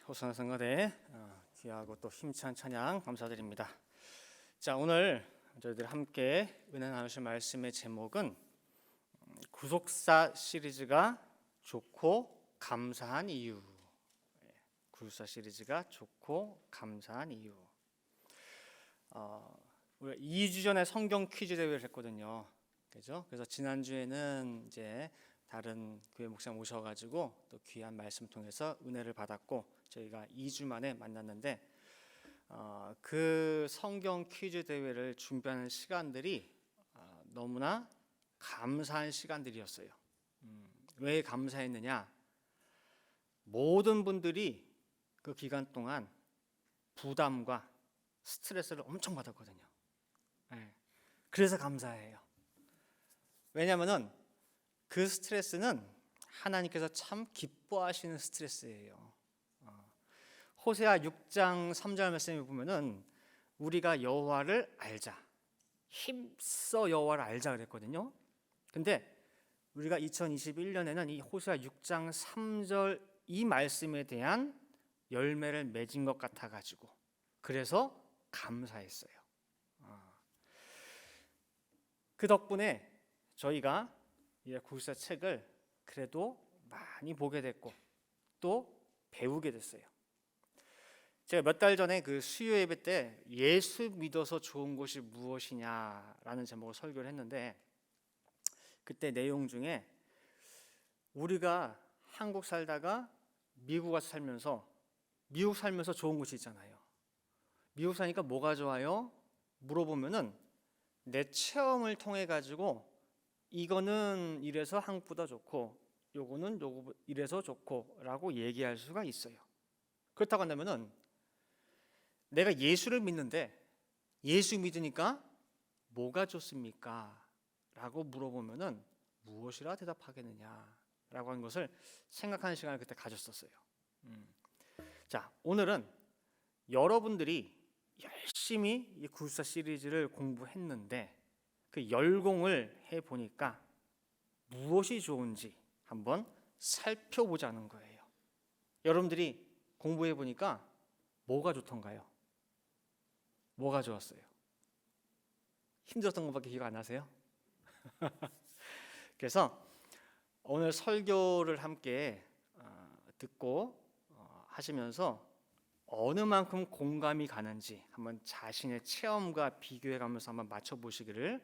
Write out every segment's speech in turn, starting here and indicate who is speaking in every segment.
Speaker 1: 호선한 성가대 귀하고 또 힘찬 찬양 감사드립니다. 자, 오늘 저희들 함께 은혜 나누실 말씀의 제목은 구속사 시리즈가 좋고 감사한 이유. 구속사 시리즈가 좋고 감사한 이유. 우리가 2주 전에 성경 퀴즈 대회를 했거든요. 그죠? 그래서 지난주에는 이제 다른 교회 목사님 오셔가지고 또 귀한 말씀 통해서 은혜를 받았고 저희가 2주 만에 만났는데 그 성경 퀴즈 대회를 준비하는 시간들이 너무나 감사한 시간들이었어요. 왜 감사했느냐? 모든 분들이 그 기간 동안 부담과 스트레스를 엄청 받았거든요. 그래서 감사해요. 왜냐하면은 그 스트레스는 하나님께서 참 기뻐하시는 스트레스예요. 호세아 6장 3절 말씀에 보면은 우리가 여호와를 알자, 힘써 여호와를 알자 그랬거든요. 근데 우리가 2021년에는 이 호세아 6장 3절 이 말씀에 대한 열매를 맺은 것 같아가지고 그래서 감사했어요. 그 덕분에 저희가 이 구속사 책을 그래도 많이 보게 됐고 또 배우게 됐어요. 제가 몇 달 전에 그 수요 예배 때 예수 믿어서 좋은 것이 무엇이냐라는 제목으로 설교를 했는데 그때 내용 중에 우리가 한국 살다가 미국 가서 살면서 미국 살면서 좋은 것이 있잖아요. 미국 사니까 뭐가 좋아요? 물어보면은 내 체험을 통해 가지고 이거는 이래서 한국보다 좋고 요거는 요거 이래서 좋고 라고 얘기할 수가 있어요. 그렇다고 한다면은 내가 예수를 믿는데 예수 믿으니까 뭐가 좋습니까? 라고 물어보면은 무엇이라 대답하겠느냐 라고 하는 것을 생각하는 시간을 그때 가졌었어요. 자, 오늘은 여러분들이 열심히 이 구속사 시리즈를 공부했는데 그 열공을 해보니까 무엇이 좋은지 한번 살펴보자는 거예요. 여러분들이 공부해보니까 뭐가 좋던가요? 뭐가 좋았어요? 힘들었던 것밖에 기억 안 나세요? 그래서 오늘 설교를 함께 듣고 하시면서 어느 만큼 공감이 가는지 한번 자신의 체험과 비교해가면서 한번 맞춰보시기를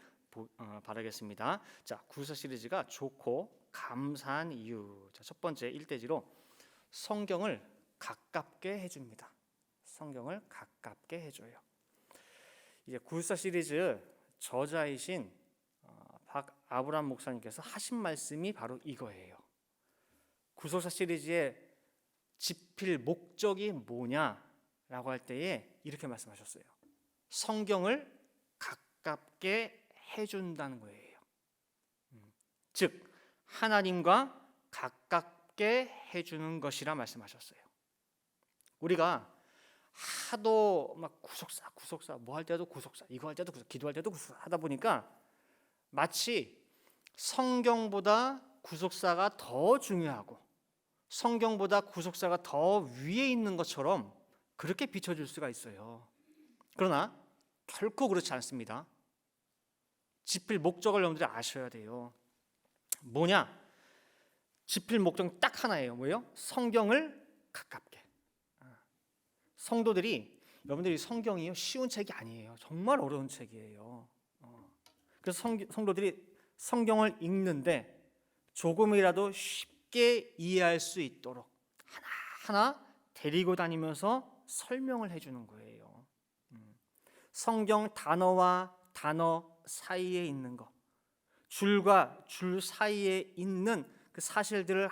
Speaker 1: 바라겠습니다. 자, 구속사 시리즈가 좋고 감사한 이유. 자, 첫 번째 1대지로 성경을 가깝게 해줍니다. 성경을 가깝게 해줘요. 이제 구속사 시리즈 저자이신 박아브람 목사님께서 하신 말씀이 바로 이거예요. 구속사 시리즈의 집필 목적이 뭐냐라고 할 때에 이렇게 말씀하셨어요. 성경을 가깝게 해준다는 거예요. 즉 하나님과 가깝게 해주는 것이라 말씀하셨어요. 우리가 하도 막 구속사 뭐 할 때도 구속사 이거 할 때도 구속사 기도할 때도 구속사 하다 보니까 마치 성경보다 구속사가 더 중요하고 성경보다 구속사가 더 위에 있는 것처럼 그렇게 비춰질 수가 있어요. 그러나 결코 그렇지 않습니다. 집필 목적을 여러분들이 아셔야 돼요. 뭐냐? 집필 목적은 딱 하나예요. 뭐예요? 성경을 가깝게. 성도들이 여러분들이 성경이요 쉬운 책이 아니에요. 정말 어려운 책이에요. 그래서 성도들이 성경을 읽는데 조금이라도 쉽게 이해할 수 있도록 하나하나 데리고 다니면서 설명을 해주는 거예요. 성경 단어와 단어 사이에 있는 것, 줄과 줄 사이에 있는 그 사실들을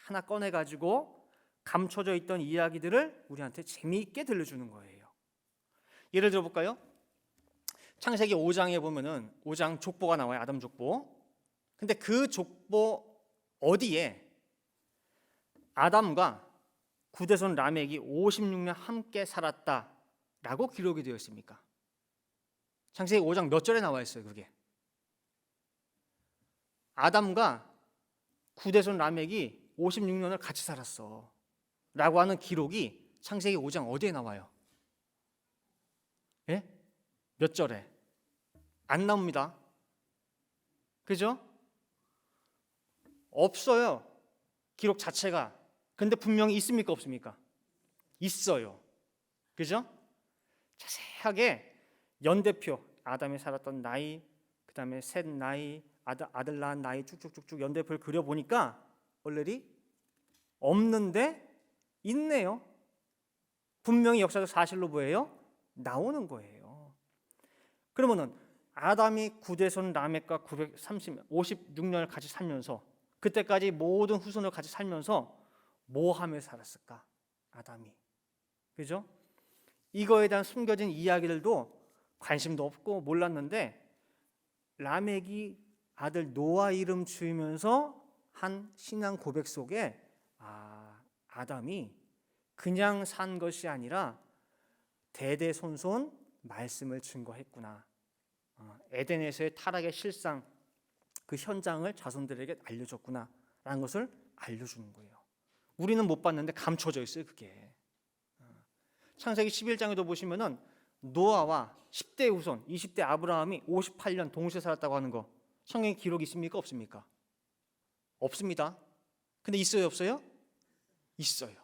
Speaker 1: 하나 꺼내가지고 감춰져 있던 이야기들을 우리한테 재미있게 들려주는 거예요. 예를 들어볼까요? 창세기 5장에 보면은 5장 족보가 나와요. 아담 족보. 근데 그 족보 어디에 아담과 구대손 라멕이 56년 함께 살았다라고 기록이 되어 있습니까? 창세기 5장 몇 절에 나와 있어요, 그게? 아담과 구대손 라멕이 56년을 같이 살았어. 라고 하는 기록이 창세기 5장 어디에 나와요? 예? 몇 절에? 안 나옵니다. 그죠? 없어요. 기록 자체가. 근데 분명히 있습니까? 없습니까? 있어요. 그죠? 자세하게 연대표, 아담이 살았던 나이, 그 다음에 셋 나이, 아들 낳은 나이 쭉쭉쭉쭉 연대표를 그려보니까 얼레리 없는데 있네요. 분명히 역사적 사실로 뭐예요? 나오는 거예요. 그러면은 아담이 구대손 라멕과 56년을 같이 살면서 그때까지 모든 후손을 같이 살면서 뭐 하며 살았을까? 아담이. 그죠? 이거에 대한 숨겨진 이야기들도 관심도 없고 몰랐는데 라멕이 아들 노아 이름 지으면서 한 신앙 고백 속에 아담이 그냥 산 것이 아니라 대대손손 말씀을 증거했구나. 에덴에서의 타락의 실상, 그 현장을 자손들에게 알려줬구나 라는 것을 알려주는 거예요. 우리는 못 봤는데 감춰져 있어요. 그게. 창세기 11장에도 보시면은 노아와 10대 후손 20대 아브라함이 58년 동시에 살았다고 하는 거 성경에 기록이 있습니까? 없습니까? 없습니다. 근데 있어요? 없어요? 있어요.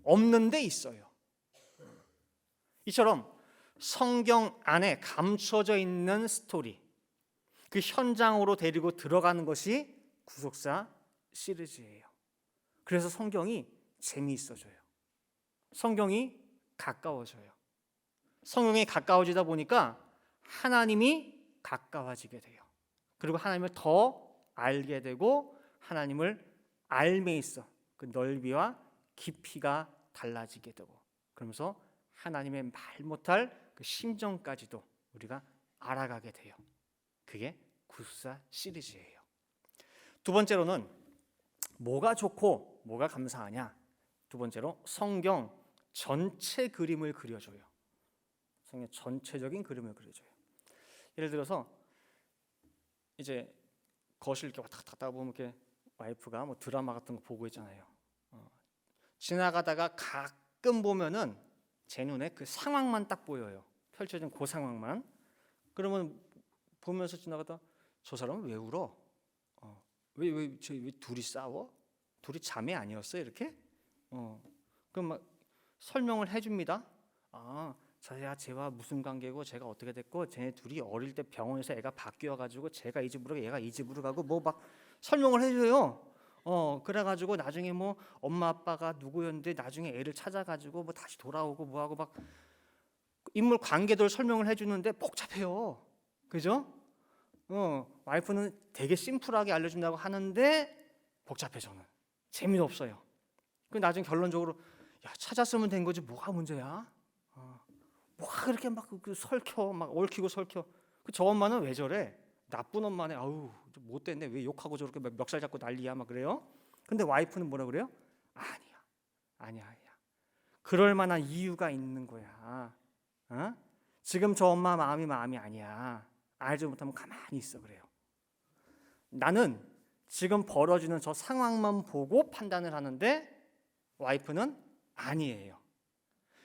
Speaker 1: 없는데 있어요. 이처럼 성경 안에 감춰져 있는 스토리, 그 현장으로 데리고 들어가는 것이 구속사 시리즈예요. 그래서 성경이 재미있어져요. 성경이 가까워져요. 성경이 가까워지다 보니까 하나님이 가까워지게 돼요. 그리고 하나님을 더 알게 되고 하나님을 알매 있어 그 넓이와 깊이가 달라지게 되고 그러면서 하나님의 말 못할 그 심정까지도 우리가 알아가게 돼요. 그게 구속사 시리즈예요. 두 번째로는 뭐가 좋고 뭐가 감사하냐? 두 번째로 성경 전체 그림을 그려줘요. 성경 전체적인 그림을 그려줘요. 예를 들어서 이제 거실 이렇게 왔다 갔다 보면 이렇게 와이프가 뭐 드라마 같은 거 보고 있잖아요. 지나가다가 가끔 보면은 제 눈에 그 상황만 딱 보여요. 펼쳐진 그 상황만. 그러면 보면서 지나가다 저 사람은 왜 울어? 왜 둘이 싸워? 둘이 자매 아니었어 이렇게? 그럼 막 설명을 해줍니다. 저야 쟤와 무슨 관계고 제가 어떻게 됐고 쟤네 둘이 어릴 때 병원에서 애가 바뀌어가지고 제가 이 집으로 얘가 이 집으로 가고 뭐 막 설명을 해줘요. 그래가지고 나중에 뭐 엄마 아빠가 누구였는데 나중에 애를 찾아가지고 뭐 다시 돌아오고 뭐하고 막 인물 관계들 설명을 해주는데 복잡해요. 그죠? 와이프는 되게 심플하게 알려준다고 하는데 복잡해 저는. 재미도 없어요. 그 나중에 결론적으로 야 찾았으면 된 거지 뭐가 문제야? 뭐가 그렇게 막 설켜 막 얽히고 설켜. 저 엄마는 왜 저래? 나쁜 엄마네. 아우 못됐네. 왜 욕하고 저렇게 멱살 잡고 난리야 막 그래요. 근데 와이프는 뭐라 그래요? 아니야. 그럴 만한 이유가 있는 거야. 지금 저 엄마 마음이 아니야. 알지 못하면 가만히 있어 그래요. 나는 지금 벌어지는 저 상황만 보고 판단을 하는데 와이프는 아니에요.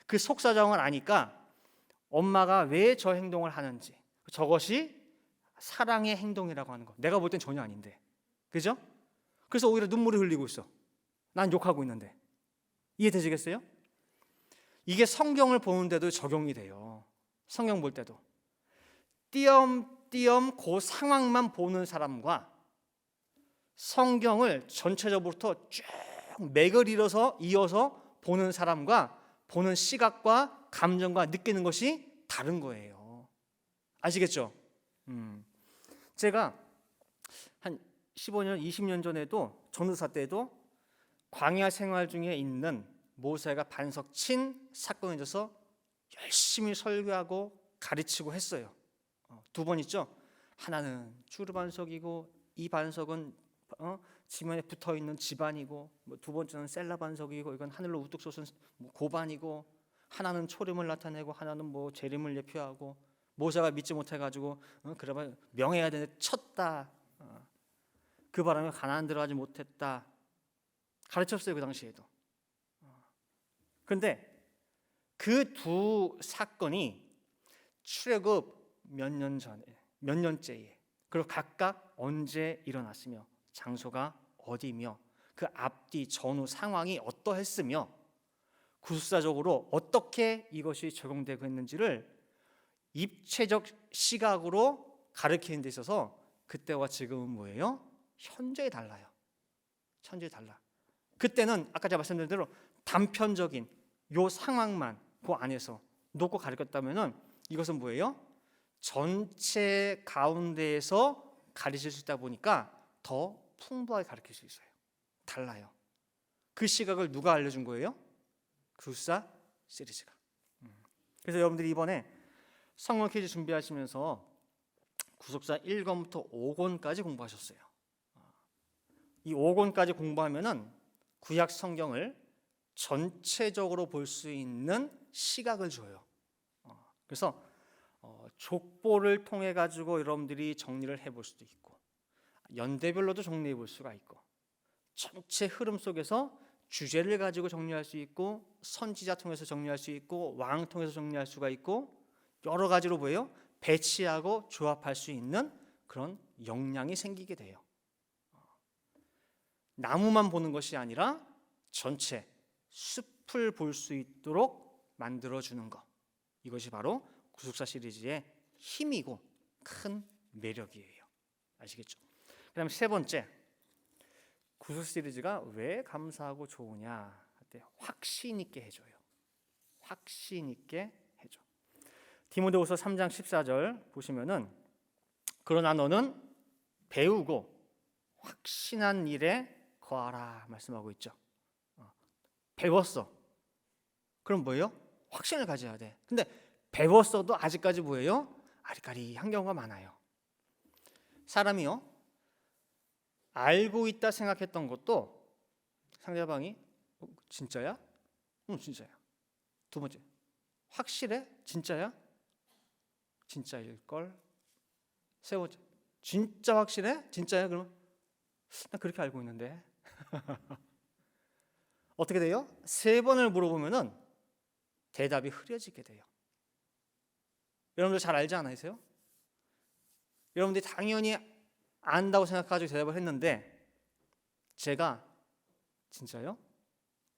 Speaker 1: 그 속사정을 아니까 엄마가 왜 저 행동을 하는지 저것이 사랑의 행동이라고 하는 거 내가 볼 땐 전혀 아닌데 그죠? 그래서 오히려 눈물을 흘리고 있어. 난 욕하고 있는데 이해되시겠어요? 이게 성경을 보는데도 적용이 돼요. 성경 볼 때도 띄엄띄엄 그 상황만 보는 사람과 성경을 전체적으로부터 쭉 맥을 이어서 보는 사람과 보는 시각과 감정과 느끼는 것이 다른 거예요. 아시겠죠? 제가 한 15년, 20년 전에도 전도사 때도 광야 생활 중에 있는 모세가 반석 친 사건에 대해서 열심히 설교하고 가르치고 했어요. 두 번 있죠. 하나는 주르 반석이고 이 반석은 지면에 붙어 있는 지반이고 두 번째는 셀라 반석이고 이건 하늘로 우뚝 솟은 고반이고 하나는 초림을 나타내고 하나는 뭐 재림을 예표하고 모세가 믿지 못해가지고 그러면 명해야 되는데 쳤다. 그 바람에 가나안 들어가지 못했다. 가르쳤어요 그 당시에도. 그런데 그 두 사건이 출애굽 몇 년 전에, 몇 년째에, 그리고 각각 언제 일어났으며 장소가 어디며 그 앞뒤 전후 상황이 어떠했으며 구술사적으로 어떻게 이것이 적용되고 있는지를 입체적 시각으로 가르치는 데 있어서 그때와 지금은 뭐예요? 현저히 달라요. 현저히 달라. 그때는 아까 제가 말씀드린 대로 단편적인 요 상황만 그 안에서 놓고 가르쳤다면은 이것은 뭐예요? 전체 가운데에서 가르칠 수 있다 보니까 더 풍부하게 가르칠 수 있어요. 달라요. 그 시각을 누가 알려준 거예요? 구술사 시리즈가. 그래서 여러분들이 이번에 성경 퀴즈 준비하시면서 구속사 1권부터 5권까지 공부하셨어요. 이 5권까지 공부하면은 구약 성경을 전체적으로 볼 수 있는 시각을 줘요. 그래서 족보를 통해 가지고 여러분들이 정리를 해볼 수도 있고, 연대별로도 정리해 볼 수가 있고, 전체 흐름 속에서 주제를 가지고 정리할 수 있고, 선지자 통해서 정리할 수 있고, 왕 통해서 정리할 수가 있고, 여러 가지로 뭐예요? 배치하고 조합할 수 있는 그런 역량이 생기게 돼요. 나무만 보는 것이 아니라 전체 숲을 볼 수 있도록 만들어주는 것, 이것이 바로 구속사 시리즈의 힘이고 큰 매력이에요. 아시겠죠? 그 다음에 세 번째, 구속사 시리즈가 왜 감사하고 좋으냐 할 때 확신 있게 해줘요. 확신 있게 해줘. 디모데후서 3장 14절 보시면은 그러나 너는 배우고 확신한 일에 거하라 말씀하고 있죠. 배웠어. 그럼 뭐예요? 확신을 가져야 돼. 근데 배웠어도 아직까지 뭐예요? 아리까리한 경우가 많아요. 사람이요, 알고 있다 생각했던 것도 상대방이 진짜야? 응, 진짜야. 두 번째, 확실해? 진짜야? 진짜일걸? 세 번째, 진짜 확실해? 진짜야? 그러면 난 그렇게 알고 있는데. 어떻게 돼요? 세 번을 물어보면은 대답이 흐려지게 돼요. 여러분들 잘 알지 않으세요? 여러분들이 당연히 안다고 생각하고 대답을 했는데 제가 진짜요?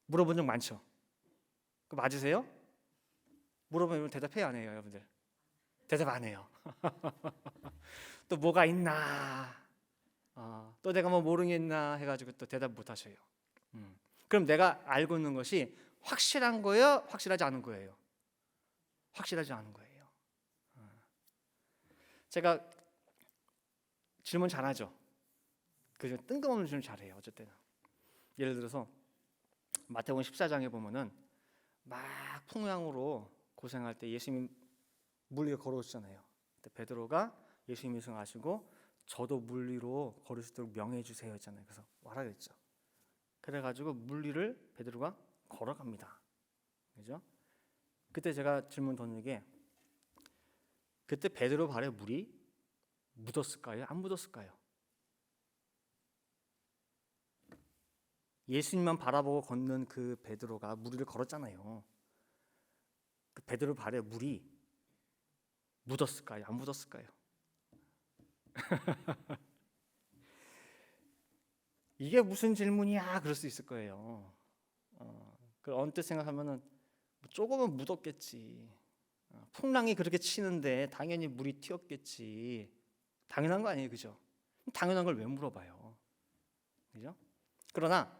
Speaker 1: 물어본 적 많죠? 그 맞으세요? 물어보면 대답해야 안 해요, 여러분들. 대답 안 해요. 또 뭐가 있나? 또 내가 뭐 모르겠나 해가지고 또 대답 못 하셔요. 그럼 내가 알고 있는 것이 확실한 거예요? 확실하지 않은 거예요? 확실하지 않은 거예요. 제가 질문 잘하죠. 그죠? 뜬금없는 질문 잘해요. 어쨌든 예를 들어서 마태복음 14장에 보면은 막 풍랑으로 고생할 때 예수님 물 위에 걸어오시잖아요. 그때 베드로가 예수님이 승하시고 저도 물 위로 걸을 수 있도록 명해 주세요 했잖아요. 그래서 와라 그랬죠. 그래가지고 물 위를 베드로가 걸어갑니다. 그죠? 그때 제가 질문 던진 게 그때 베드로 발에 물이 묻었을까요? 안 묻었을까요? 예수님만 바라보고 걷는 그 베드로가 물 위를 걸었잖아요. 그 베드로 발에 물이 묻었을까요? 안 묻었을까요? 이게 무슨 질문이야? 그럴 수 있을 거예요. 그 언뜻 생각하면은 조금은 묻었겠지. 풍랑이 그렇게 치는데 당연히 물이 튀었겠지. 당연한 거 아니에요, 그죠? 당연한 걸 왜 물어봐요, 그죠? 그러나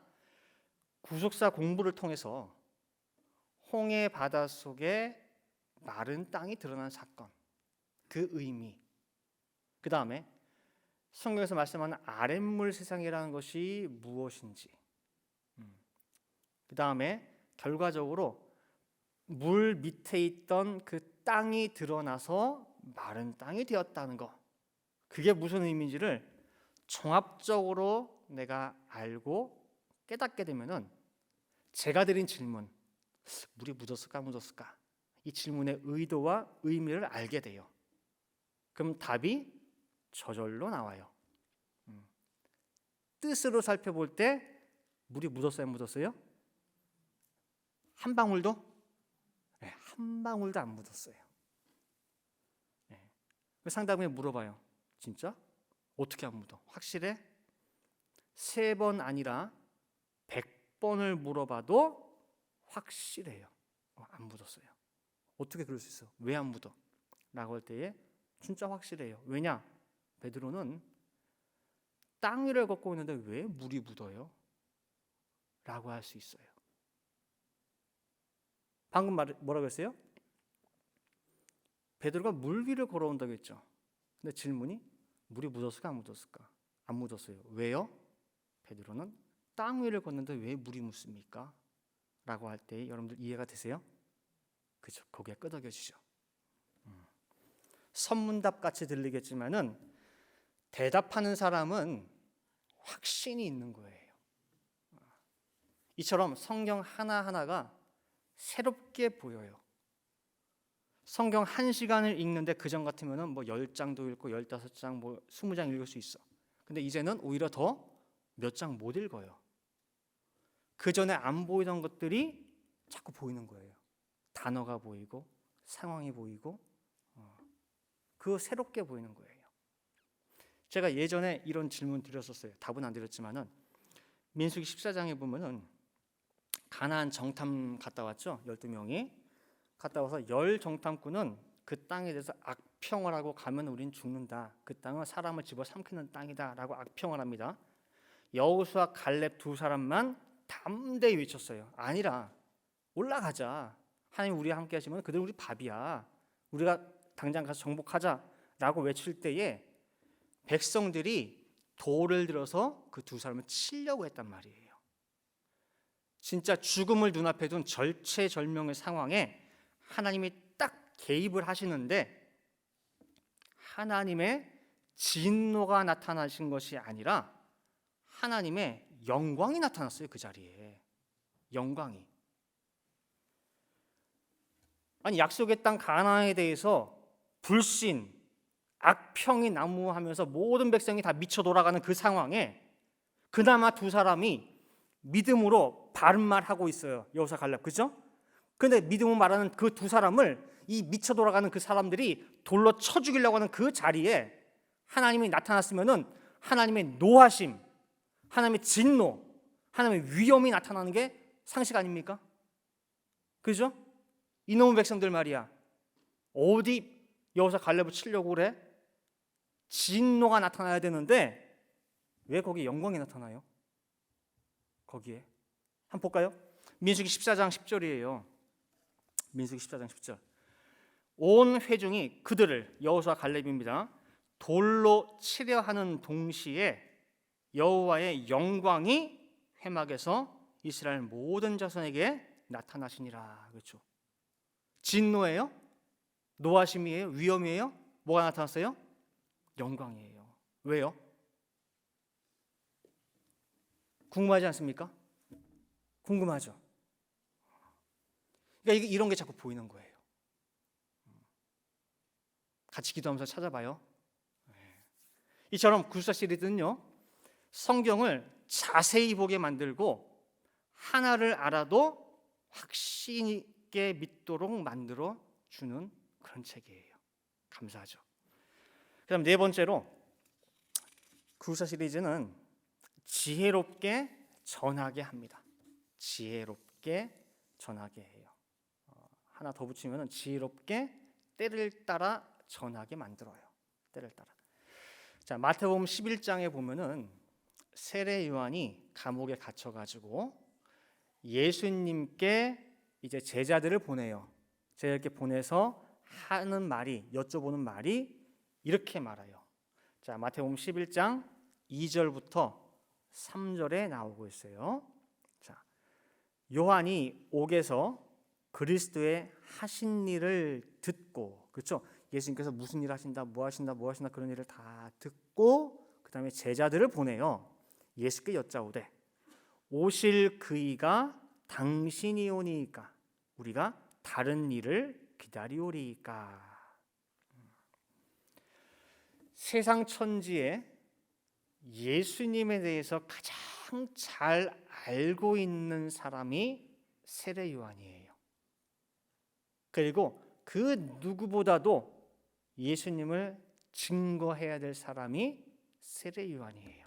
Speaker 1: 구속사 공부를 통해서 홍해 바다 속에 마른 땅이 드러난 사건, 그 의미, 그 다음에 성경에서 말씀하는 아랫물 세상이라는 것이 무엇인지, 그 다음에 결과적으로 물 밑에 있던 그 땅이 드러나서 마른 땅이 되었다는 것, 그게 무슨 의미인지를 종합적으로 내가 알고 깨닫게 되면은 제가 드린 질문, 물이 묻었을까 묻었을까, 이 질문의 의도와 의미를 알게 돼요. 그럼 답이 저절로 나와요. 뜻으로 살펴볼 때 물이 묻었어요, 묻었어요? 한 방울도? 네, 한 방울도 안 묻었어요. 네. 상담에 물어봐요. 진짜? 어떻게 안 묻어? 확실해? 3번 아니라 100번을 물어봐도 확실해요. 안 묻었어요. 어떻게 그럴 수 있어? 왜 안 묻어? 라고 할 때에 진짜 확실해요. 왜냐? 베드로는 땅 위를 걷고 있는데 왜 물이 묻어요? 라고 할 수 있어요. 방금 뭐라고 했어요? 베드로가 물 위를 걸어온다고 했죠. 근데 질문이 물이 묻었을까 안 묻었을까? 안 묻었어요. 왜요? 베드로는 땅 위를 걷는데 왜 물이 묻습니까? 라고 할 때 여러분들 이해가 되세요? 그죠? 거기에 끄덕여지죠. 선문답 같이 들리겠지만은 대답하는 사람은 확신이 있는 거예요. 이처럼 성경 하나하나가 새롭게 보여요. 성경 1시간을 읽는데 그전 같으면은 뭐 10장도 읽고 15장 뭐 20장 읽을 수 있어. 근데 이제는 오히려 더 몇 장 못 읽어요. 그 전에 안 보이던 것들이 자꾸 보이는 거예요. 단어가 보이고 상황이 보이고 그 새롭게 보이는 거예요. 제가 예전에 이런 질문 드렸었어요. 답은 안 드렸지만은 민수기 14장에 보면은 가나안 정탐 갔다 왔죠. 12명이 갔다 와서 10 정탐꾼은 그 땅에 대해서 악평을 하고 가면 우린 죽는다. 그 땅은 사람을 집어삼키는 땅이다라고 악평을 합니다. 여호수아 갈렙 2사람만 담대히 외쳤어요. 아니라 올라가자. 하나님 우리와 함께 하시면 그들은 우리 밥이야. 우리가 당장 가서 정복하자라고 외칠 때에 백성들이 돌을 들어서 그 2사람을 치려고 했단 말이에요. 진짜 죽음을 눈앞에 둔 절체절명의 상황에 하나님이 딱 개입을 하시는데 하나님의 진노가 나타나신 것이 아니라 하나님의 영광이 나타났어요. 그 자리에 영광이. 아니 약속의 땅 가나안에 대해서 불신, 악평이 난무하면서 모든 백성이 다 미쳐 돌아가는 그 상황에 그나마 2사람이 믿음으로 바른 말 하고 있어요. 여호수아 갈렙, 그죠? 근데 믿음으로 말하는 그 2사람을 이 미쳐 돌아가는 그 사람들이 돌로 쳐 죽이려고 하는 그 자리에 하나님이 나타났으면은 하나님의 노하심, 하나님의 진노, 하나님의 위엄이 나타나는 게 상식 아닙니까? 그죠? 이놈의 백성들 말이야. 어디 여호수아 갈렙을 치려고 그래? 진노가 나타나야 되는데 왜 거기 영광이 나타나요? 거기에 한번 볼까요? 민수기 14장 10절이에요. 민수기 14장 10절. 온 회중이 그들을 여호수아 갈렙입니다. 돌로 치려 하는 동시에 여호와의 영광이 회막에서 이스라엘 모든 자손에게 나타나시니라. 그렇죠? 진노예요? 노하심이에요? 위엄이에요? 뭐가 나타났어요? 영광이에요. 왜요? 궁금하지 않습니까? 궁금하죠. 그러니까 이런 게 자꾸 보이는 거예요. 같이 기도하면서 찾아봐요. 이처럼 구사 시리즈는요, 성경을 자세히 보게 만들고 하나를 알아도 확신 있게 믿도록 만들어 주는 그런 책이에요. 감사하죠. 그다음 4번째로 구사 시리즈는 지혜롭게 전하게 합니다. 지혜롭게 전하게 해요. 하나 더 붙이면 지혜롭게 때를 따라 전하게 만들어요. 때를 따라. 자, 마태복음 11장에 보면은 세례 요한이 감옥에 갇혀 가지고 예수님께 이제 제자들을 보내요. 제자들께 보내서 하는 말이, 여쭤보는 말이 이렇게 말해요. 자, 마태복음 11장 2절부터 3절에 나오고 있어요. 자, 요한이 옥에서 그리스도의 하신 일을 듣고, 그렇죠? 예수님께서 무슨 일 하신다, 뭐 하신다 그런 일을 다 듣고 그 다음에 제자들을 보내요. 예수께 여짜오되 오실 그이가 당신이 오니까 우리가 다른 일을 기다리오리까. 세상 천지에 예수님에 대해서 가장 잘 알고 있는 사람이 세례 요한이에요. 그리고 그 누구보다도 예수님을 증거해야 될 사람이 세례 요한이에요.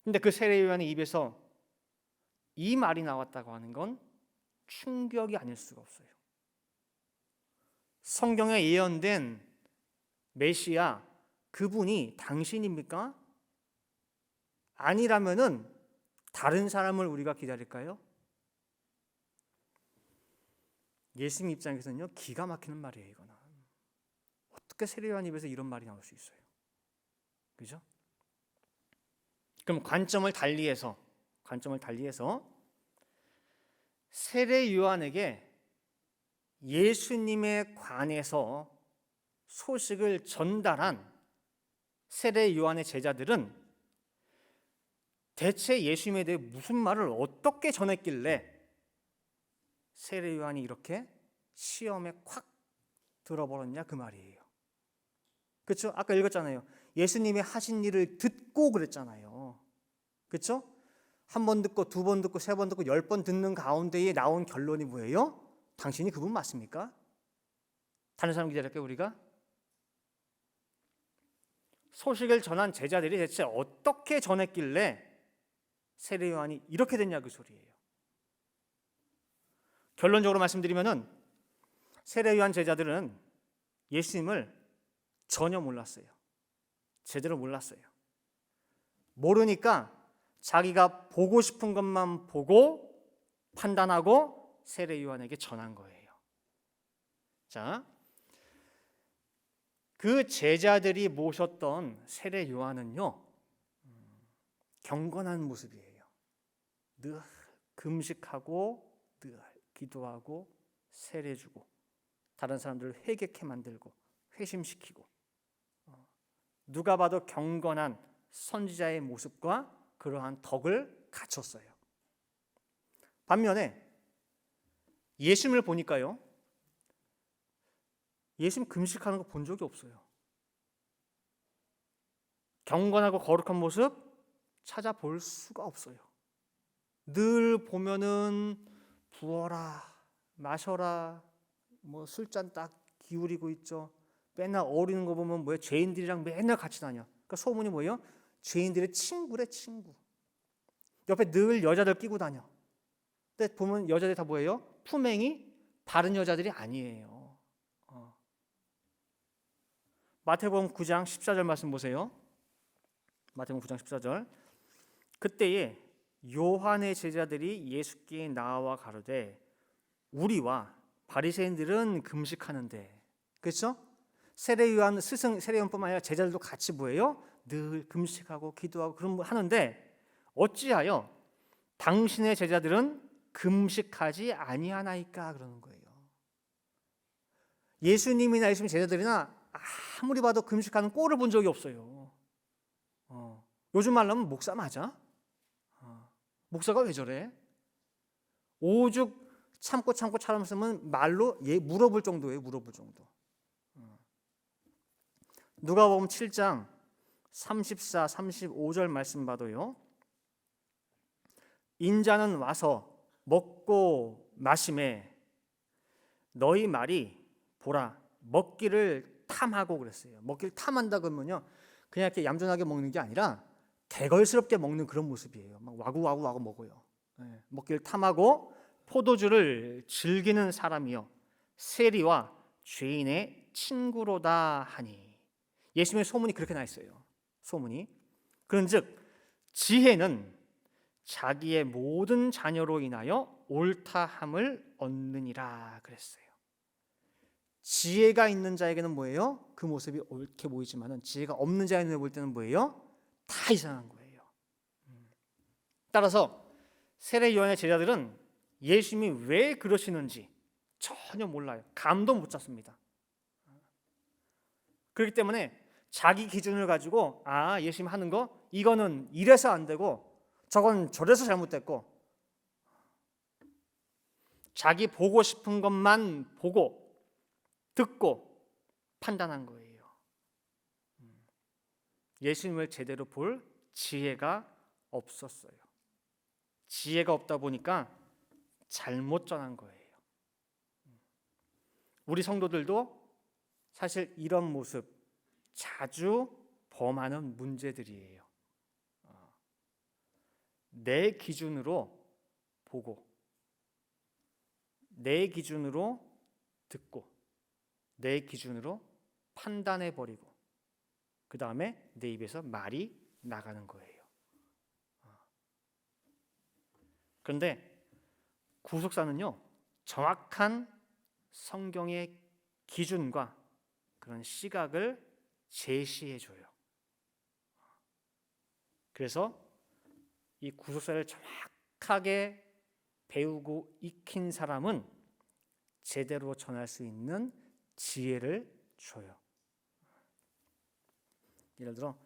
Speaker 1: 근데 그 세례 요한의 입에서 이 말이 나왔다고 하는 건 충격이 아닐 수가 없어요. 성경에 예언된 메시아, 그분이 당신입니까? 아니라면은 다른 사람을 우리가 기다릴까요? 예수님 입장에서는요, 기가 막히는 말이에요. 이거는 어떻게 세례 요한 입에서 이런 말이 나올 수 있어요? 그죠? 그럼 관점을 달리해서 세례 요한에게 예수님에 관해서 소식을 전달한 세례 요한의 제자들은 대체 예수님에 대해 무슨 말을 어떻게 전했길래 세례 요한이 이렇게 시험에 콱 들어버렸냐 그 말이에요. 그렇죠? 아까 읽었잖아요. 예수님이 하신 일을 듣고 그랬잖아요. 그렇죠? 한 번 듣고 두 번 듣고 세 번 듣고 10번 듣는 가운데에 나온 결론이 뭐예요? 당신이 그분 맞습니까? 다른 사람 기다릴까요 우리가? 소식을 전한 제자들이 대체 어떻게 전했길래 세례 요한이 이렇게 됐냐 그 소리예요. 결론적으로 말씀드리면은 세례 요한 제자들은 예수님을 전혀 몰랐어요. 제대로 몰랐어요. 모르니까 자기가 보고 싶은 것만 보고 판단하고 세례 요한에게 전한 거예요. 자, 그 제자들이 모셨던 세례 요한은요, 경건한 모습이에요. 늘 금식하고 늘 기도하고 세례주고 다른 사람들을 회개케 만들고 회심시키고 누가 봐도 경건한 선지자의 모습과 그러한 덕을 갖췄어요. 반면에 예수님을 보니까요, 예수님 금식하는 거 본 적이 없어요. 경건하고 거룩한 모습 찾아볼 수가 없어요. 늘 보면은 부어라 마셔라 뭐 술잔 딱 기울이고 있죠. 맨날 어울리는 거 보면 뭐예요? 죄인들이랑 맨날 같이 다녀. 그러니까 소문이 뭐예요? 죄인들의 친구래 친구. 옆에 늘 여자들 끼고 다녀. 근데 보면 여자들이 다 뭐예요? 품행이 바른 여자들이 아니에요. 마태복음 9장 14절 말씀 보세요. 마태복음 9장 14절. 그때에 요한의 제자들이 예수께 나와 가로되 우리와 바리새인들은 금식하는데, 그렇죠? 세례 요한 스승 세례 요한뿐만 아니라 제자들도 같이 뭐예요? 늘 금식하고 기도하고 그런 거 하는데 어찌하여 당신의 제자들은 금식하지 아니하나이까 그러는 거예요. 예수님이나 예수님 제자들이나 아무리 봐도 금식하는 꼴을 본 적이 없어요. 요즘 말로 하면 목사 맞아? 목사가 왜 저래? 오죽 참고 참으면 말로 물어볼 정도예요. 물어볼 정도. 누가복음 7장 34, 35절 말씀 봐도요. 인자는 와서 먹고 마시매 너희 말이 보라 먹기를 탐하고 그랬어요. 먹기를 탐한다 그러면요. 그냥 이렇게 얌전하게 먹는 게 아니라 개걸스럽게 먹는 그런 모습이에요. 막 와구 먹어요. 먹기를 탐하고 포도주를 즐기는 사람이요 세리와 죄인의 친구로다 하니. 예수님의 소문이 그렇게 나 있어요. 소문이. 그런즉 지혜는 자기의 모든 자녀로 인하여 옳다함을 얻느니라 그랬어요. 지혜가 있는 자에게는 뭐예요? 그 모습이 옳게 보이지만은 지혜가 없는 자에게 볼 때는 뭐예요? 다 이상한 거예요. 따라서 세례 요한의 제자들은 예수님이 왜 그러시는지 전혀 몰라요. 감도 못 잡습니다. 그렇기 때문에 자기 기준을 가지고 예수님 하는 거 이거는 이래서 안 되고 저건 저래서 잘못됐고 자기 보고 싶은 것만 보고 듣고 판단한 거예요. 예수님을 제대로 볼 지혜가 없었어요. 지혜가 없다 보니까 잘못 전한 거예요. 우리 성도들도 사실 이런 모습 자주 범하는 문제들이에요. 내 기준으로 보고, 내 기준으로 듣고, 내 기준으로 판단해 버리고, 그 다음에 내 입에서 말이 나가는 거예요. 그런데 구속사는요, 정확한 성경의 기준과 그런 시각을 제시해 줘요. 그래서 이 구속사를 정확하게 배우고 익힌 사람은 제대로 전할 수 있는 지혜를 줘요. 예를 들어,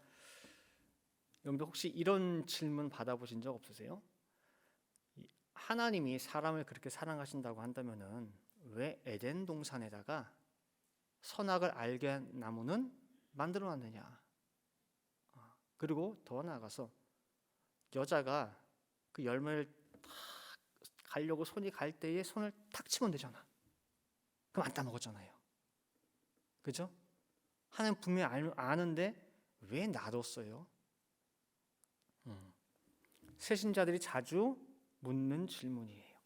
Speaker 1: 여러분들 혹시 이런 질문 받아보신 적 없으세요? 하나님이 사람을 그렇게 사랑하신다고 한다면은 왜 에덴 동산에다가 선악을 알게 한 나무는 만들어 놨느냐? 그리고 더 나아가서 여자가 그 열매를 탁 가려고 손이 갈 때에 손을 탁 치면 되잖아. 그럼 안 따먹었잖아요. 그죠? 하나님 분명히 아는데 왜 놔뒀어요? 세신자들이 자주 묻는 질문이에요.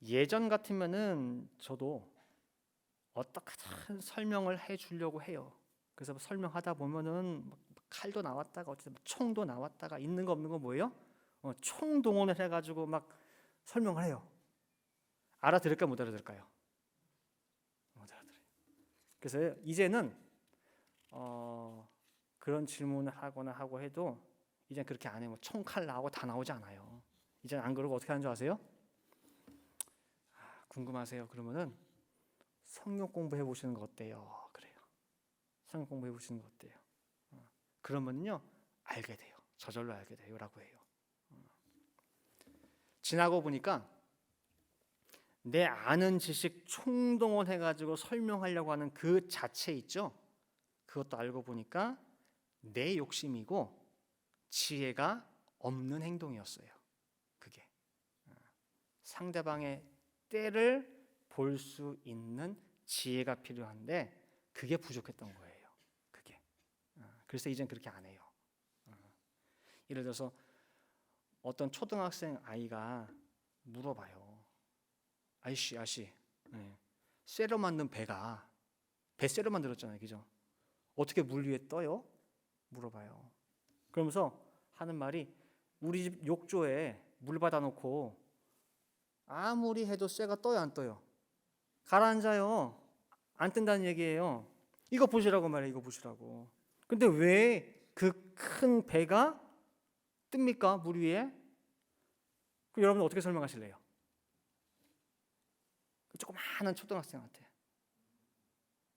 Speaker 1: 예전 같으면은 저도 어떻게든 설명을 해주려고 해요. 그래서 설명하다 보면은 칼도 나왔다가 어쨌든 총도 나왔다가 있는 거 없는 거 뭐예요? 총 동원을 해가지고 막 설명을 해요. 알아들을까 못 알아들을까요? 못 알아들어요. 그래서 이제는 그런 질문을 하거나 하고 해도 이제 그렇게 안 해요. 총칼 나오고 다 나오지 않아요. 이제는 안 그러고 어떻게 하는 줄 아세요? 궁금하세요? 그러면은 성경 공부해 보시는 거 어때요? 그래요. 성경 공부해 보시는 거 어때요? 그러면요 알게 돼요. 저절로 알게 돼요라고 해요. 지나고 보니까 내 아는 지식 총동원해가지고 설명하려고 하는 그 자체 있죠. 그것도 알고 보니까 내 욕심이고 지혜가 없는 행동이었어요. 그게 상대방의 때를 볼 수 있는 지혜가 필요한데 그게 부족했던 거예요. 그게 그래서 이젠 그렇게 안 해요. 예를 들어서 어떤 초등학생 아이가 물어봐요. 아저씨, 쇠로 만든 배가 배 쇠로 만들었잖아요, 그죠? 어떻게 물 위에 떠요? 물어봐요. 그러면서 하는 말이 우리 집 욕조에 물 받아놓고 아무리 해도 쇠가 떠요, 안 떠요? 가라앉아요. 안 뜬다는 얘기예요. 이거 보시라고 말해요, 이거 보시라고. 근데 왜 그 큰 배가 뜹니까? 물 위에? 그럼 여러분 어떻게 설명하실래요? 조그마한 초등학생한테.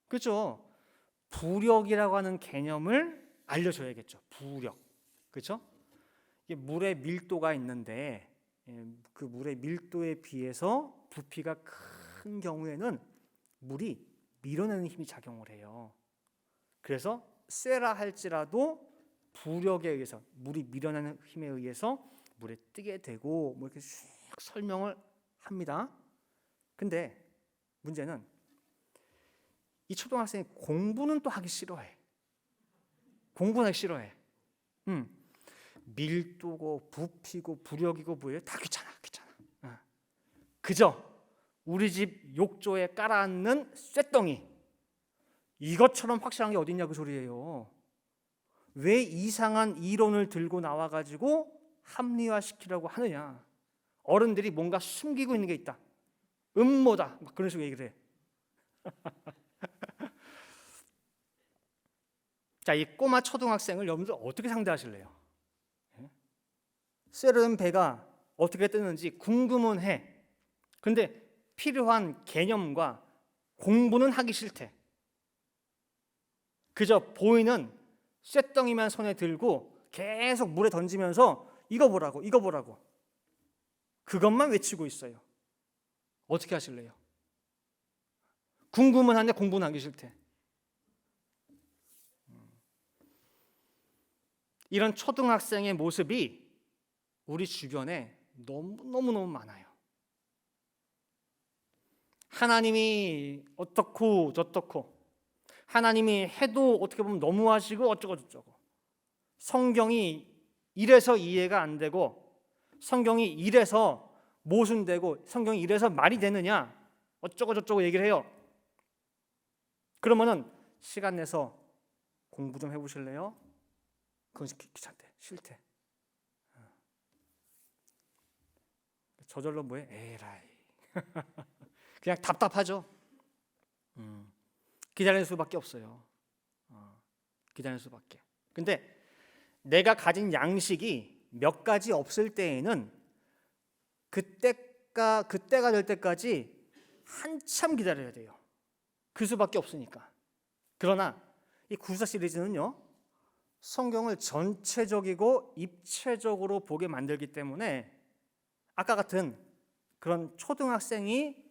Speaker 1: 그렇죠? 부력이라고 하는 개념을 알려줘야겠죠. 부력. 그렇죠? 이게 물의 밀도가 있는데 그 물의 밀도에 비해서 부피가 큰 경우에는 물이 밀어내는 힘이 작용을 해요. 그래서 쇠라 할지라도 부력에 의해서 물이 밀어내는 힘에 의해서 물에 뜨게 되고 뭐 이렇게 쭉 설명을 합니다. 근데 문제는 이 초등학생이 공부는 또 하기 싫어해. 공부는 하기 싫어해. 밀도고 부피고 부력이고 뭐예요? 다 귀찮아. 그저 우리 집 욕조에 깔아앉는 쇳덩이 이것처럼 확실한 게 어딨냐 그 소리예요. 왜 이상한 이론을 들고 나와가지고 합리화시키려고 하느냐. 어른들이 뭔가 숨기고 있는 게 있다. 음모다. 막 그런 식으로 얘기를 해. 자, 이 꼬마 초등학생을 여러분들 어떻게 상대하실래요? 쇠른 배가 어떻게 뜨는지 궁금은 해. 근데 필요한 개념과 공부는 하기 싫대. 그저 보이는 쇳덩이만 손에 들고 계속 물에 던지면서 이거 보라고 그것만 외치고 있어요. 어떻게 하실래요? 궁금은 한데 공부는 하기 싫대. 이런 초등학생의 모습이 우리 주변에 너무너무 많아요. 하나님이 어떻고 저떻고, 하나님이 해도 어떻게 보면 너무하시고 어쩌고 저쩌고, 성경이 이래서 이해가 안 되고, 성경이 이래서 모순되고, 성경이 이래서 말이 되느냐, 어쩌고 저쩌고 얘기를 해요. 그러면은 시간 내서 공부 좀 해보실래요? 그건 귀찮대, 싫대. 저절로 뭐해? 에라이. 그냥 답답하죠. 기다릴 수밖에 없어요. 기다릴 수밖에. 근데 내가 가진 양식이 몇 가지 없을 때에는 그때가 될 때까지 한참 기다려야 돼요. 그 수밖에 없으니까. 그러나 이 구사 시리즈는요, 성경을 전체적이고 입체적으로 보게 만들기 때문에 아까 같은 그런 초등학생이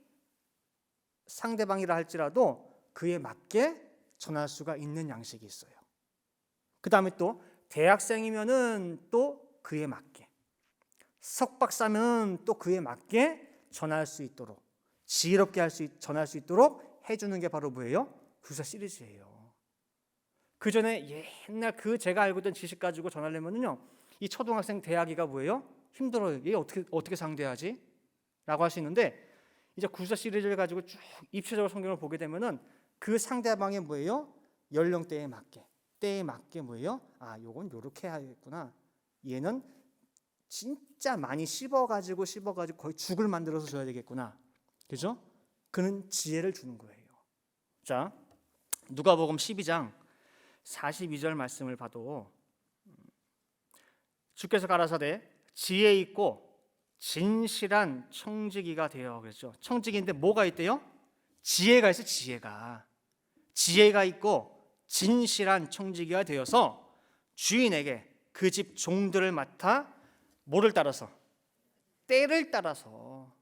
Speaker 1: 상대방이라 할지라도 그에 맞게 전할 수가 있는 양식이 있어요. 그 다음에 또 대학생이면은 또 그에 맞게, 석박사면 또 그에 맞게 전할 수 있도록, 지혜롭게 전할 수 있도록 해주는 게 바로 뭐예요? 구사 시리즈예요. 그 전에 옛날 제가 알고 있던 지식 가지고 전하려면요, 이 초등학생 대학이가 뭐예요? 힘들어요. 얘 어떻게 상대하지? 라고 할 수 있는데, 이제 구사 시리즈를 가지고 쭉 입체적으로 성경을 보게 되면은 그 상대방의 뭐예요? 연령대에 맞게, 때에 맞게 뭐예요? 요건 요렇게 하겠구나. 얘는 진짜 많이 씹어가지고 거의 죽을 만들어서 줘야 되겠구나. 그죠? 그는 지혜를 주는 거예요. 자, 누가복음 12장 42절 말씀을 봐도 주께서 가라사대 지혜 있고 진실한 청지기가 되어, 그랬죠. 청지기인데 뭐가 있대요? 지혜가 있어. 지혜가 있고 진실한 청지기가 되어서 주인에게 그 집 종들을 맡아 뭐를 따라서? 때를 따라서,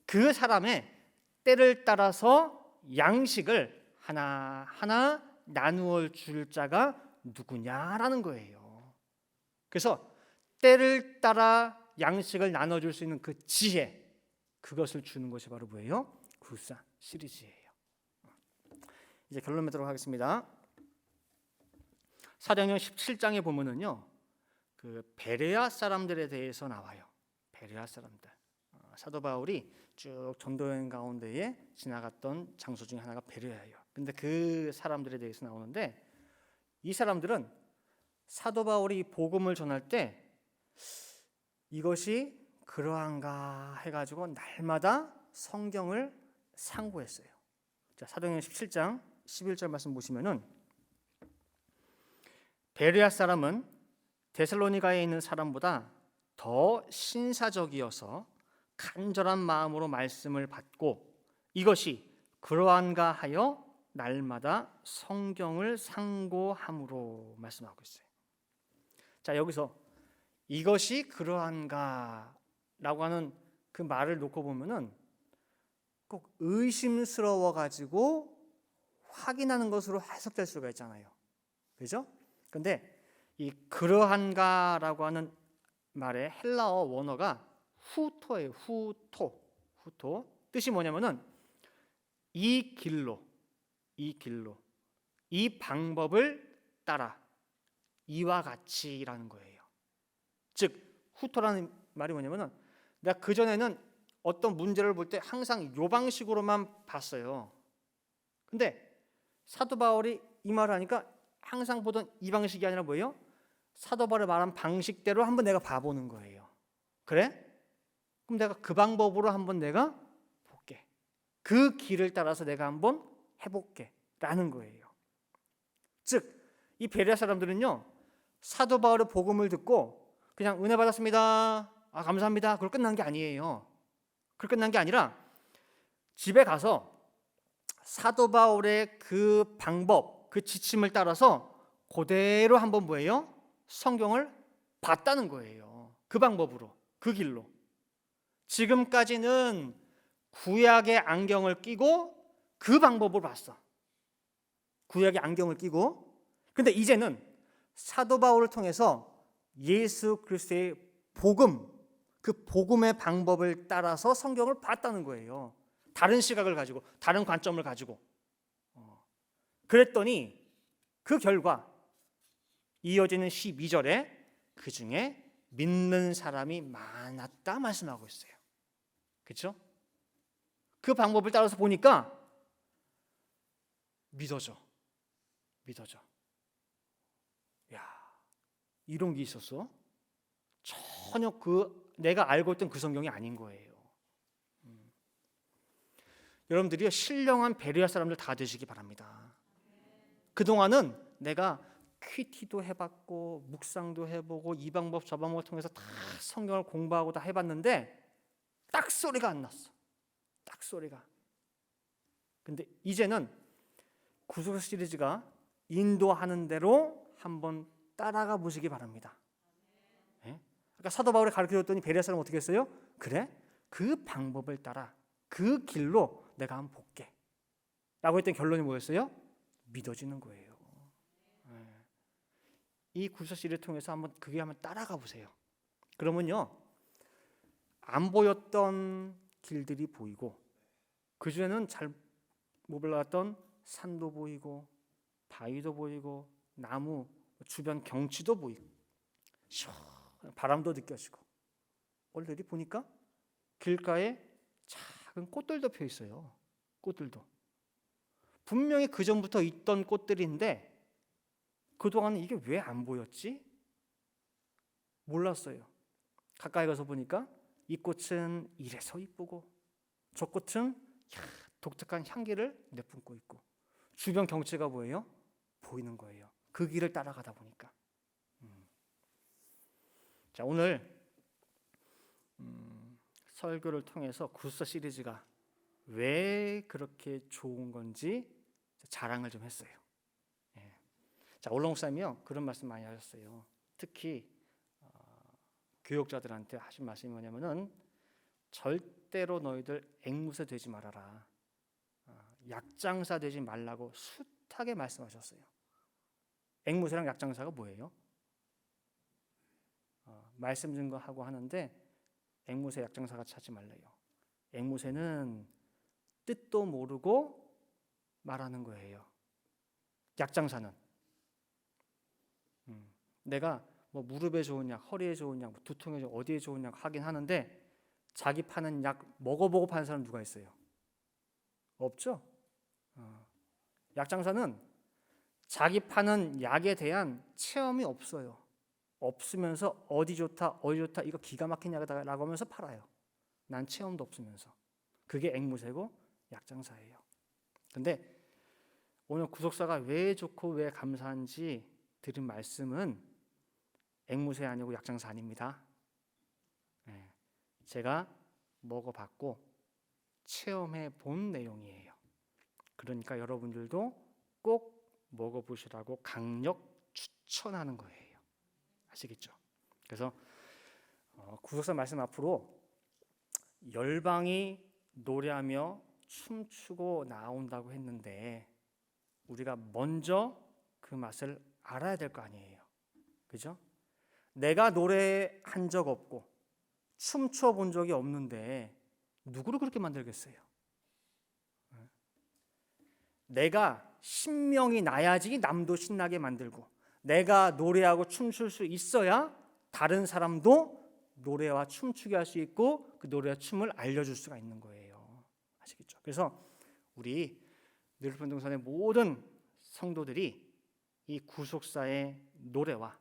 Speaker 1: 그 사람의 때를 따라서 양식을 하나하나 나누어 줄 자가 누구냐라는 거예요. 그래서 때를 따라 양식을 나눠줄 수 있는 그 지혜, 그것을 주는 것이 바로 뭐예요? 구사 시리즈예요. 이제 결론 맺도록 하겠습니다. 사도행전 17장에 보면은요, 그 베레아 사람들에 대해서 나와요. 베레아 사람들. 사도 바울이 쭉 전도여행 가운데에 지나갔던 장소 중에 하나가 베레아예요. 근데 그 사람들에 대해서 나오는데, 이 사람들은 사도 바울이 복음을 전할 때 이것이 그러한가 해가지고 날마다 성경을 상고했어요. 자, 사도행전 17장 11절 말씀 보시면은, 베레아 사람은 데살로니가에 있는 사람보다 더 신사적이어서 간절한 마음으로 말씀을 받고 이것이 그러한가 하여 날마다 성경을 상고함으로 말씀하고 있어요. 자, 여기서 이것이 그러한가 라고 하는 그 말을 놓고 보면은 꼭 의심스러워 가지고 확인하는 것으로 해석될 수가 있잖아요. 그죠? 근데 이 그러한가 라고 하는 말의 헬라어 원어가 후토예요. 후토. 뜻이 뭐냐면은 이 길로, 이 방법을 따라, 이와 같이라는 거예요. 즉 후토라는 말이 뭐냐면은 내가 그전에는 어떤 문제를 볼 때 항상 요 방식으로만 봤어요. 근데 사도 바울이 이 말을 하니까 항상 보던 이 방식이 아니라 뭐예요? 사도 바울이 말한 방식대로 한번 내가 봐보는 거예요. 그래? 그럼 내가 그 방법으로 한번 내가 볼게. 그 길을 따라서 내가 한번 해볼게 라는 거예요. 즉 이 베레아 사람들은요, 사도 바울의 복음을 듣고 그냥 은혜 받았습니다, 감사합니다, 그걸 끝난 게 아니에요. 그걸 끝난 게 아니라 집에 가서 사도 바울의 그 방법, 그 지침을 따라서 그대로 한번 뭐예요? 성경을 봤다는 거예요. 그 방법으로, 그 길로. 지금까지는 구약의 안경을 끼고 그 방법으로 봤어. 구약의 안경을 끼고. 근데 이제는 사도 바울을 통해서 예수 그리스도의 복음, 그 복음의 방법을 따라서 성경을 봤다는 거예요. 다른 시각을 가지고, 다른 관점을 가지고. 그랬더니 그 결과 이어지는 12절에 그 중에 믿는 사람이 많았다 말씀하고 있어요. 그렇죠? 그 방법을 따라서 보니까 믿어져. 야, 이런 게 있었어? 전혀 내가 알고 있던 그 성경이 아닌 거예요. 여러분들이요, 신령한 베레아 사람들 다 되시기 바랍니다. 그동안은 내가 퀴티도 해봤고 묵상도 해보고 이 방법 저 방법을 통해서 다 성경을 공부하고 다 해봤는데 딱 소리가 안 났어. 딱 소리가. 근데 이제는 구속사 시리즈가 인도하는 대로 한번 따라가 보시기 바랍니다. 네? 아까 사도 바울이 가르쳐줬더니 베레아 사람은 어떻게 했어요? 그래? 그 방법을 따라 그 길로 내가 한번 볼게 라고 했던 결론이 뭐였어요? 믿어지는 거예요. 네. 이 구속사 시리즈를 통해서 그게 한번 따라가 보세요. 그러면요, 안 보였던 길들이 보이고 그중에는 잘 못 올라갔던 산도 보이고 바위도 보이고 나무 주변 경치도 보이고 바람도 느껴지고 얼들이 보니까 길가에 작은 꽃들도 펴 있어요. 꽃들도 분명히 그 전부터 있던 꽃들인데 그동안은 이게 왜 안 보였지? 몰랐어요. 가까이 가서 보니까 이 꽃은 이래서 이쁘고 저 꽃은 독특한 향기를 내뿜고 있고 주변 경치가 뭐예요? 보이는 거예요. 그 길을 따라가다 보니까. 자, 오늘 설교를 통해서 구속사 시리즈가 왜 그렇게 좋은 건지 자랑을 좀 했어요. 예. 자, 올롱 목사님이요 그런 말씀 많이 하셨어요. 특히 교역자들한테 하신 말씀이 뭐냐면은 절대로 너희들 앵무새 되지 말아라. 약장사 되지 말라고 숱하게 말씀하셨어요. 앵무새랑 약장사가 뭐예요? 말씀 증거하고 하는데 앵무새 약장사가 찾지 말래요. 앵무새는 뜻도 모르고 말하는 거예요. 약장사는 내가 뭐 무릎에 좋은 약, 허리에 좋은 약, 두통에 좋은 어디에 좋은 약 하긴 하는데 자기 파는 약 먹어보고 파는 사람 누가 있어요? 없죠. 약장사는 자기 파는 약에 대한 체험이 없어요. 없으면서 어디 좋다 이거 기가 막힌 약이다 라고 하면서 팔아요. 난 체험도 없으면서. 그게 앵무새고 약장사예요. 근데 오늘 구속사가 왜 좋고 왜 감사한지 드린 말씀은 앵무새 아니고 약장사 아닙니다. 제가 먹어봤고 체험해 본 내용이에요. 그러니까 여러분들도 꼭 먹어보시라고 강력 추천하는 거예요. 아시겠죠? 그래서 구속사 말씀 앞으로 열방이 노래하며 춤추고 나온다고 했는데 우리가 먼저 그 맛을 알아야 될 거 아니에요. 그죠? 내가 노래한 적 없고 춤춰 본 적이 없는데 누구를 그렇게 만들겠어요? 내가 신명이 나야지 남도 신나게 만들고 내가 노래하고 춤출 수 있어야 다른 사람도 노래와 춤추게 할 수 있고 그 노래와 춤을 알려줄 수가 있는 거예요. 아시겠죠? 그래서 우리 늘픈 동산의 모든 성도들이 이 구속사의 노래와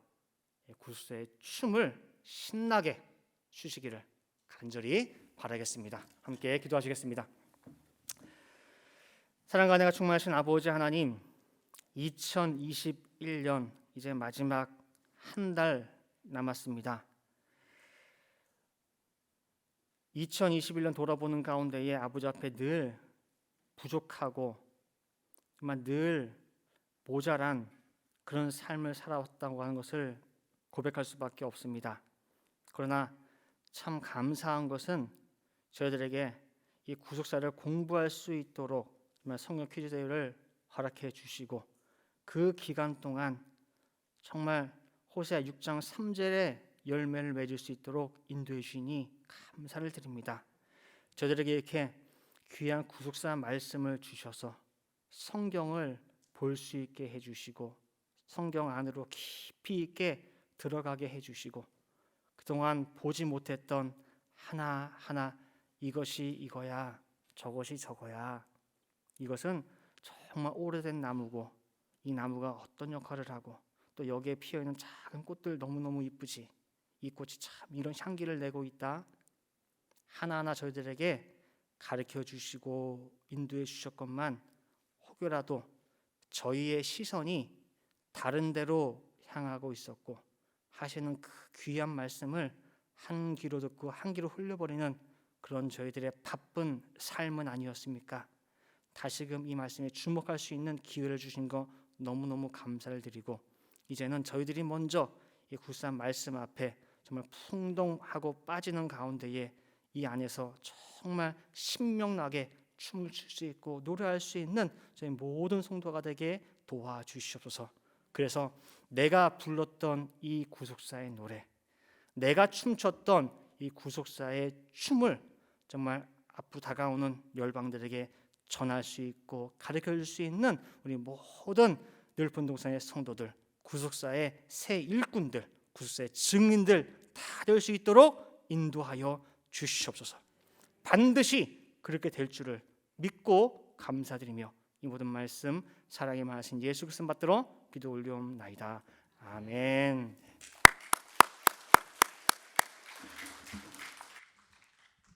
Speaker 1: 구속사의 춤을 신나게 추시기를 간절히 바라겠습니다. 함께 기도하시겠습니다. 사랑과 은혜가 충만하신 아버지 하나님, 2021년 이제 마지막 한 달 남았습니다. 2021년 돌아보는 가운데에 아버지 앞에 늘 부족하고 정말 늘 모자란 그런 삶을 살아왔다고 하는 것을 고백할 수밖에 없습니다. 그러나 참 감사한 것은 저희들에게 이 구속사를 공부할 수 있도록 정말 성령 퀴즈 대회를 허락해 주시고 그 기간 동안 정말 호세아 6장 3절에 열매를 맺을 수 있도록 인도해 주시니 감사를 드립니다. 저들에게 이렇게 귀한 구속사 말씀을 주셔서 성경을 볼 수 있게 해주시고 성경 안으로 깊이 있게 들어가게 해주시고 그동안 보지 못했던 하나하나 이것이 이거야, 저것이 저거야, 이것은 정말 오래된 나무고 이 나무가 어떤 역할을 하고 또 여기에 피어있는 작은 꽃들 너무너무 이쁘지, 이 꽃이 참 이런 향기를 내고 있다, 하나하나 저희들에게 가르쳐 주시고 인도해 주셨건만 혹여라도 저희의 시선이 다른 데로 향하고 있었고 하시는 그 귀한 말씀을 한 귀로 듣고 한 귀로 흘려버리는 그런 저희들의 바쁜 삶은 아니었습니까? 다시금 이 말씀에 주목할 수 있는 기회를 주신 거 너무너무 감사를 드리고 이제는 저희들이 먼저 이 구수한 말씀 앞에 정말 풍덩하고 빠지는 가운데에 이 안에서 정말 신명나게 춤을 출 수 있고 노래할 수 있는 저희 모든 성도가 되게 도와주시옵소서. 그래서 내가 불렀던 이 구속사의 노래, 내가 춤췄던 이 구속사의 춤을 정말 앞으로 다가오는 열방들에게 전할 수 있고 가르쳐 줄 수 있는 우리 모든 늘분동산의 성도들, 구속사의 새 일꾼들, 구속사의 증인들 다 될 수 있도록 인도하여 주시옵소서. 반드시 그렇게 될 줄을 믿고 감사드리며 이 모든 말씀 사랑에 많으신 예수 그리스도 받들어 기도 올리옵나이다. 아멘.